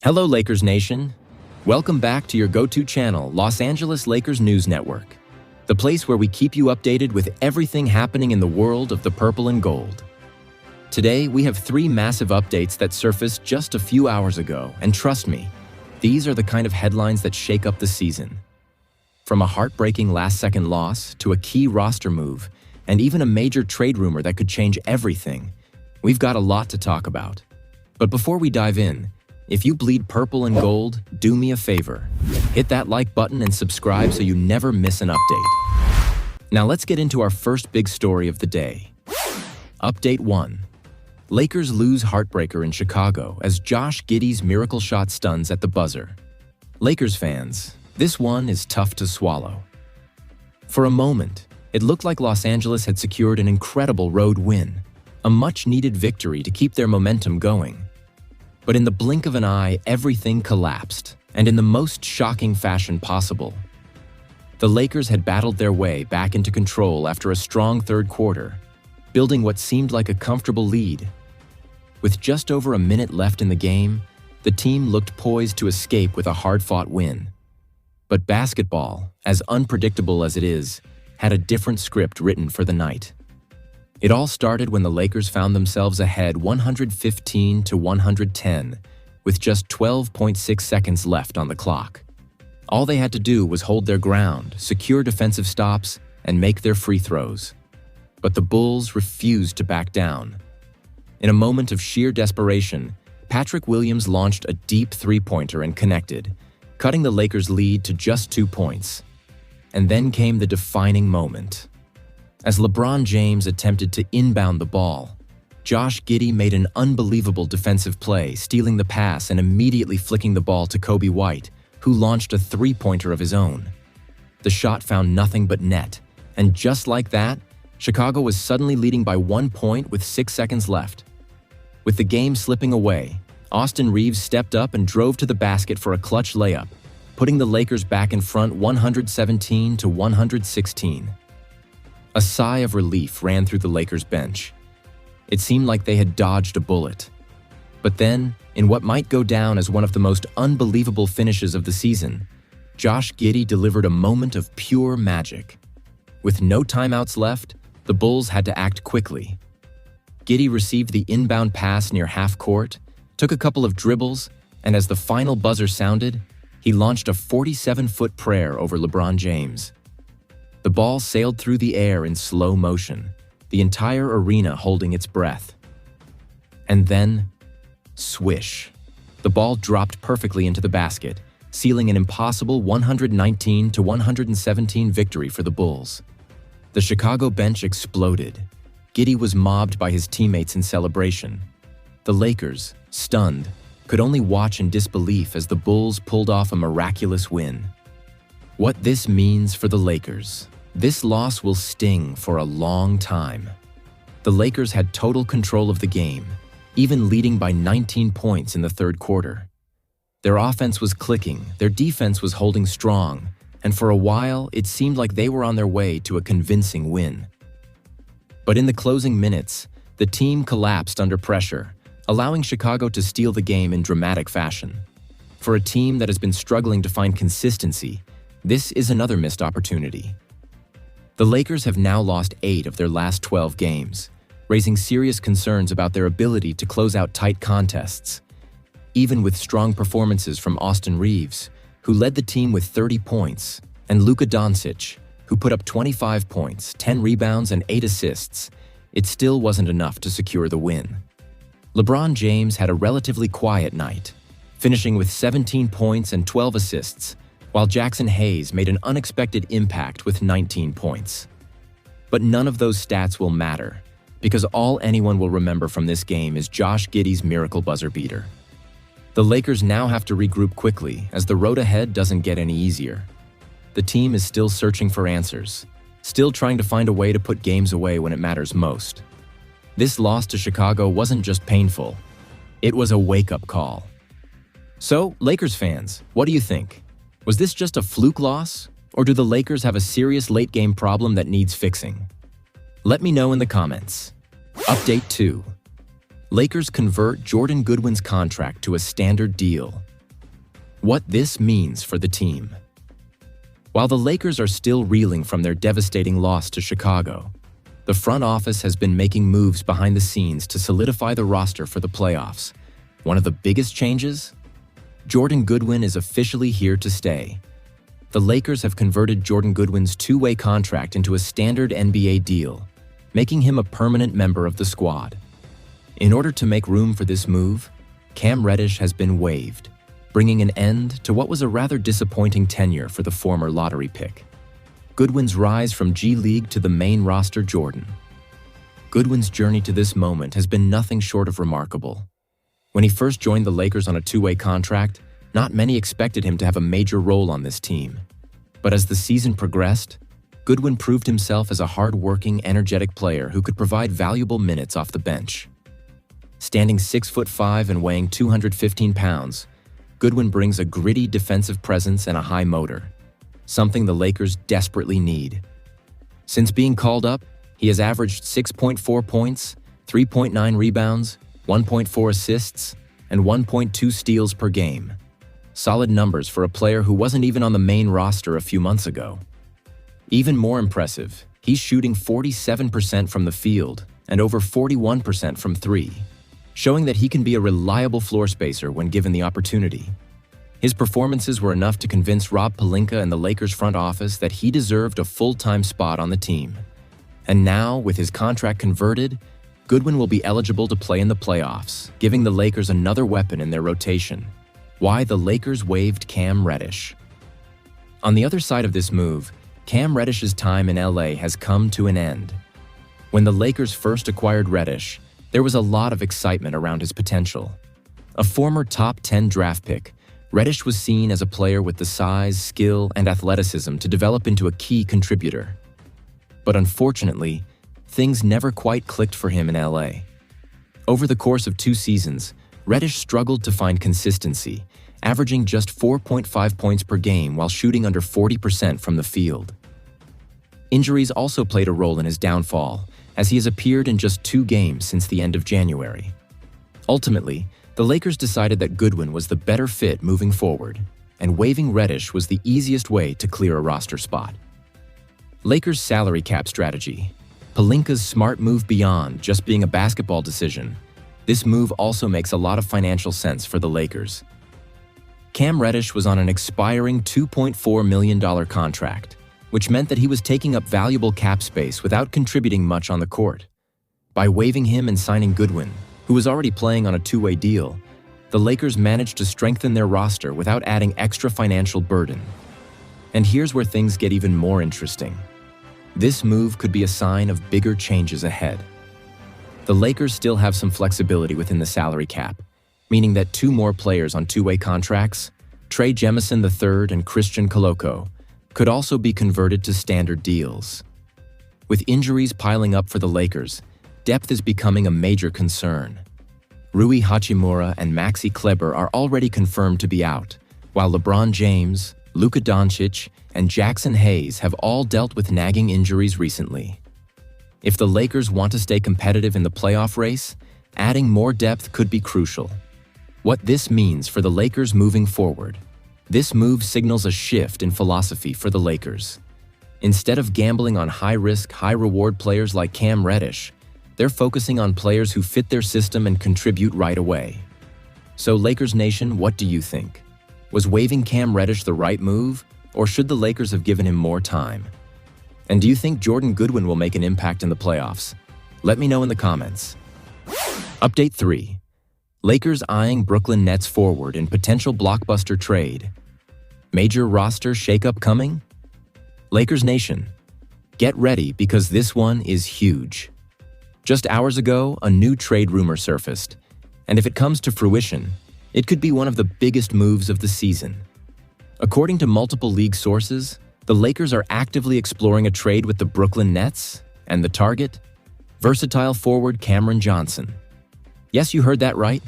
Hello, Lakers Nation. Welcome back to your go-to channel, Los Angeles Lakers News Network, the place where we keep you updated with everything happening in the world of the purple and gold. Today, we have 3 massive updates that surfaced just a few hours ago, and trust me, these are the kind of headlines that shake up the season. From a heartbreaking last-second loss to a key roster move, and even a major trade rumor that could change everything, we've got a lot to talk about. But before we dive in, if you bleed purple and gold, do me a favor. Hit that like button and subscribe so you never miss an update. Now let's get into our first big story of the day. Update 1. Lakers lose heartbreaker in Chicago as Josh Giddey's miracle shot stuns at the buzzer. Lakers fans, this one is tough to swallow. For a moment, it looked like Los Angeles had secured an incredible road win, a much-needed victory to keep their momentum going. But in the blink of an eye, everything collapsed, and in the most shocking fashion possible. The Lakers had battled their way back into control after a strong third quarter, building what seemed like a comfortable lead. With just over a minute left in the game, the team looked poised to escape with a hard-fought win. But basketball, as unpredictable as it is, had a different script written for the night. It all started when the Lakers found themselves ahead 115-110, with just 12.6 seconds left on the clock. All they had to do was hold their ground, secure defensive stops, and make their free throws. But the Bulls refused to back down. In a moment of sheer desperation, Patrick Williams launched a deep three-pointer and connected, cutting the Lakers' lead to just 2 points. And then came the defining moment. As LeBron James attempted to inbound the ball, Josh Giddey made an unbelievable defensive play, stealing the pass and immediately flicking the ball to Kobe White, who launched a three-pointer of his own. The shot found nothing but net, and just like that, Chicago was suddenly leading by 1 point with 6 seconds left. With the game slipping away, Austin Reaves stepped up and drove to the basket for a clutch layup, putting the Lakers back in front 117-116. A sigh of relief ran through the Lakers bench. It seemed like they had dodged a bullet. But then, in what might go down as one of the most unbelievable finishes of the season, Josh Giddey delivered a moment of pure magic. With no timeouts left, the Bulls had to act quickly. Giddey received the inbound pass near half court, took a couple of dribbles, and as the final buzzer sounded, he launched a 47-foot prayer over LeBron James. The ball sailed through the air in slow motion, the entire arena holding its breath. And then, swish. The ball dropped perfectly into the basket, sealing an impossible 119-117 victory for the Bulls. The Chicago bench exploded. Giddey was mobbed by his teammates in celebration. The Lakers, stunned, could only watch in disbelief as the Bulls pulled off a miraculous win. What this means for the Lakers: this loss will sting for a long time. The Lakers had total control of the game, even leading by 19 points in the third quarter. Their offense was clicking, their defense was holding strong, and for a while, it seemed like they were on their way to a convincing win. But in the closing minutes, the team collapsed under pressure, allowing Chicago to steal the game in dramatic fashion. For a team that has been struggling to find consistency, this is another missed opportunity. The Lakers have now lost 8 of their last 12 games, raising serious concerns about their ability to close out tight contests. Even with strong performances from Austin Reaves, who led the team with 30 points, and Luka Doncic, who put up 25 points, 10 rebounds, and 8 assists, it still wasn't enough to secure the win. LeBron James had a relatively quiet night, finishing with 17 points and 12 assists, while Jackson Hayes made an unexpected impact with 19 points. But none of those stats will matter, because all anyone will remember from this game is Josh Giddey's miracle buzzer beater. The Lakers now have to regroup quickly, as the road ahead doesn't get any easier. The team is still searching for answers, still trying to find a way to put games away when it matters most. This loss to Chicago wasn't just painful, it was a wake-up call. So, Lakers fans, what do you think? Was this just a fluke loss, or do the Lakers have a serious late-game problem that needs fixing? Let me know in the comments. Update 2. Lakers convert Jordan Goodwin's contract to a standard deal. What this means for the team. While the Lakers are still reeling from their devastating loss to Chicago, the front office has been making moves behind the scenes to solidify the roster for the playoffs. One of the biggest changes? Jordan Goodwin is officially here to stay. The Lakers have converted Jordan Goodwin's two-way contract into a standard NBA deal, making him a permanent member of the squad. In order to make room for this move, Cam Reddish has been waived, bringing an end to what was a rather disappointing tenure for the former lottery pick. Goodwin's rise from G League to the main roster. Jordan Goodwin's journey to this moment has been nothing short of remarkable. When he first joined the Lakers on a two-way contract, not many expected him to have a major role on this team. But as the season progressed, Goodwin proved himself as a hard-working, energetic player who could provide valuable minutes off the bench. Standing 6'5" and weighing 215 pounds, Goodwin brings a gritty defensive presence and a high motor, something the Lakers desperately need. Since being called up, he has averaged 6.4 points, 3.9 rebounds, 1.4 assists, and 1.2 steals per game. Solid numbers for a player who wasn't even on the main roster a few months ago. Even more impressive, he's shooting 47% from the field and over 41% from three, showing that he can be a reliable floor spacer when given the opportunity. His performances were enough to convince Rob Pelinka and the Lakers front office that he deserved a full-time spot on the team. And now, with his contract converted, Goodwin will be eligible to play in the playoffs, giving the Lakers another weapon in their rotation. Why the Lakers waived Cam Reddish. On the other side of this move, Cam Reddish's time in LA has come to an end. When the Lakers first acquired Reddish, there was a lot of excitement around his potential. A former top 10 draft pick, Reddish was seen as a player with the size, skill, and athleticism to develop into a key contributor. But unfortunately, things never quite clicked for him in LA. Over the course of 2 seasons, Reddish struggled to find consistency, averaging just 4.5 points per game while shooting under 40% from the field. Injuries also played a role in his downfall, as he has appeared in just 2 games since the end of January. Ultimately, the Lakers decided that Goodwin was the better fit moving forward, and waiving Reddish was the easiest way to clear a roster spot. Lakers' salary cap strategy. Pelinka's smart move beyond just being a basketball decision. This move also makes a lot of financial sense for the Lakers. Cam Reddish was on an expiring $2.4 million contract, which meant that he was taking up valuable cap space without contributing much on the court. By waiving him and signing Goodwin, who was already playing on a two-way deal, the Lakers managed to strengthen their roster without adding extra financial burden. And here's where things get even more interesting. This move could be a sign of bigger changes ahead. The Lakers still have some flexibility within the salary cap, meaning that 2 more players on two-way contracts, Trey Jemison III and Christian Koloko, could also be converted to standard deals. With injuries piling up for the Lakers, depth is becoming a major concern. Rui Hachimura and Maxi Kleber are already confirmed to be out, while LeBron James, Luka Doncic, and Jackson Hayes have all dealt with nagging injuries recently. If the Lakers want to stay competitive in the playoff race, adding more depth could be crucial. What this means for the Lakers moving forward. This move signals a shift in philosophy for the Lakers. Instead of gambling on high-risk, high-reward players like Cam Reddish, they're focusing on players who fit their system and contribute right away. So Lakers Nation, what do you think? Was waiving Cam Reddish the right move, or should the Lakers have given him more time? And do you think Jordan Goodwin will make an impact in the playoffs? Let me know in the comments. Update 3. Lakers eyeing Brooklyn Nets forward in potential blockbuster trade. Major roster shakeup coming? Lakers Nation, get ready because this one is huge. Just hours ago, a new trade rumor surfaced, and if it comes to fruition, it could be one of the biggest moves of the season. According to multiple league sources, the Lakers are actively exploring a trade with the Brooklyn Nets, and the target? Versatile forward Cameron Johnson. Yes, you heard that right.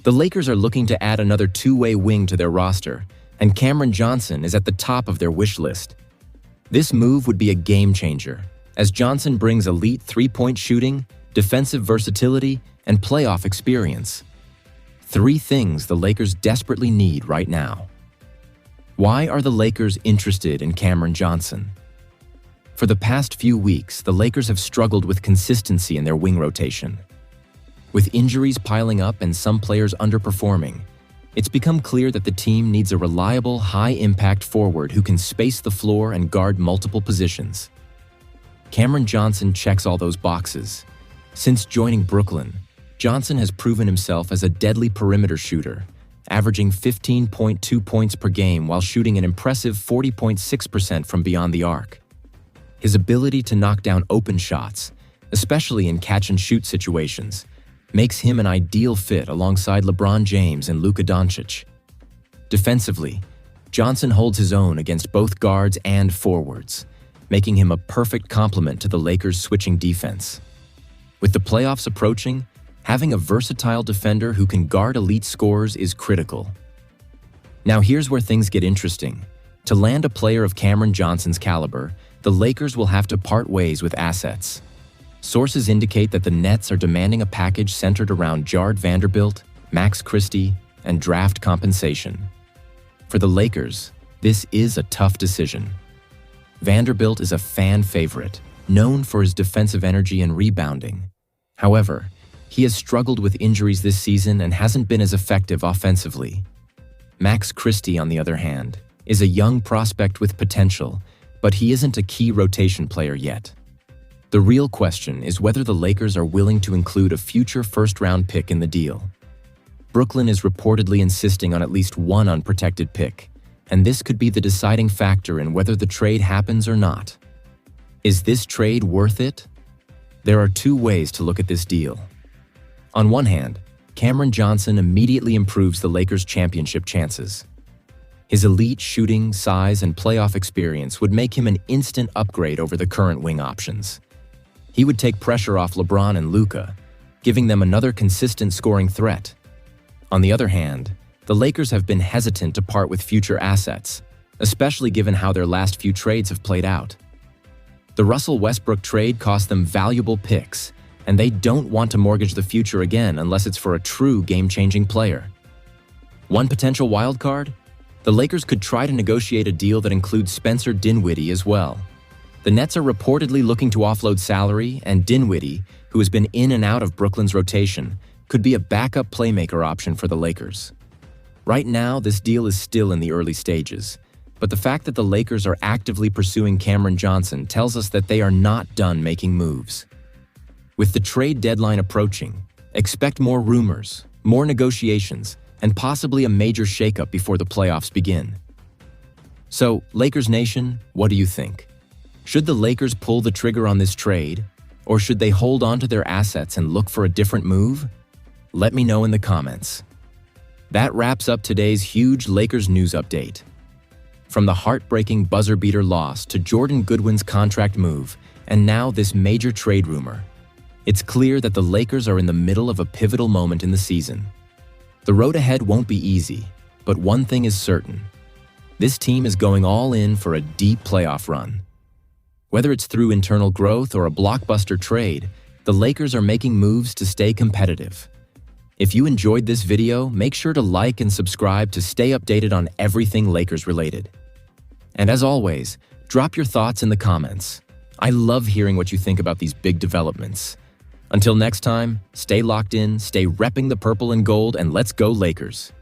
The Lakers are looking to add another two-way wing to their roster, and Cameron Johnson is at the top of their wish list. This move would be a game changer, as Johnson brings elite three-point shooting, defensive versatility, and playoff experience. 3 things the Lakers desperately need right now. Why are the Lakers interested in Cameron Johnson? For the past few weeks, the Lakers have struggled with consistency in their wing rotation. With injuries piling up and some players underperforming, it's become clear that the team needs a reliable, high-impact forward who can space the floor and guard multiple positions. Cameron Johnson checks all those boxes. Since joining Brooklyn, Johnson has proven himself as a deadly perimeter shooter, averaging 15.2 points per game while shooting an impressive 40.6% from beyond the arc. His ability to knock down open shots, especially in catch-and-shoot situations, makes him an ideal fit alongside LeBron James and Luka Doncic. Defensively, Johnson holds his own against both guards and forwards, making him a perfect complement to the Lakers' switching defense. With the playoffs approaching, having a versatile defender who can guard elite scorers is critical. Now here's where things get interesting. To land a player of Cameron Johnson's caliber, the Lakers will have to part ways with assets. Sources indicate that the Nets are demanding a package centered around Jared Vanderbilt, Max Christie, and draft compensation. For the Lakers, this is a tough decision. Vanderbilt is a fan favorite, known for his defensive energy and rebounding. However, he has struggled with injuries this season and hasn't been as effective offensively. Max Christie, on the other hand, is a young prospect with potential, but he isn't a key rotation player yet. The real question is whether the Lakers are willing to include a future first-round pick in the deal. Brooklyn is reportedly insisting on at least one unprotected pick, and this could be the deciding factor in whether the trade happens or not. Is this trade worth it? There are 2 ways to look at this deal. On one hand, Cameron Johnson immediately improves the Lakers' championship chances. His elite shooting, size, and playoff experience would make him an instant upgrade over the current wing options. He would take pressure off LeBron and Luka, giving them another consistent scoring threat. On the other hand, the Lakers have been hesitant to part with future assets, especially given how their last few trades have played out. The Russell Westbrook trade cost them valuable picks, and they don't want to mortgage the future again unless it's for a true game-changing player. One potential wildcard? The Lakers could try to negotiate a deal that includes Spencer Dinwiddie as well. The Nets are reportedly looking to offload salary, and Dinwiddie, who has been in and out of Brooklyn's rotation, could be a backup playmaker option for the Lakers. Right now, this deal is still in the early stages, but the fact that the Lakers are actively pursuing Cameron Johnson tells us that they are not done making moves. With the trade deadline approaching, expect more rumors, more negotiations, and possibly a major shakeup before the playoffs begin. So, Lakers Nation, what do you think? Should the Lakers pull the trigger on this trade, or should they hold on to their assets and look for a different move? Let me know in the comments. That wraps up today's huge Lakers news update. From the heartbreaking buzzer-beater loss to Jordan Goodwin's contract move, and now this major trade rumor, it's clear that the Lakers are in the middle of a pivotal moment in the season. The road ahead won't be easy, but one thing is certain. This team is going all in for a deep playoff run. Whether it's through internal growth or a blockbuster trade, the Lakers are making moves to stay competitive. If you enjoyed this video, make sure to like and subscribe to stay updated on everything Lakers related. And as always, drop your thoughts in the comments. I love hearing what you think about these big developments. Until next time, stay locked in, stay repping the purple and gold, and let's go Lakers.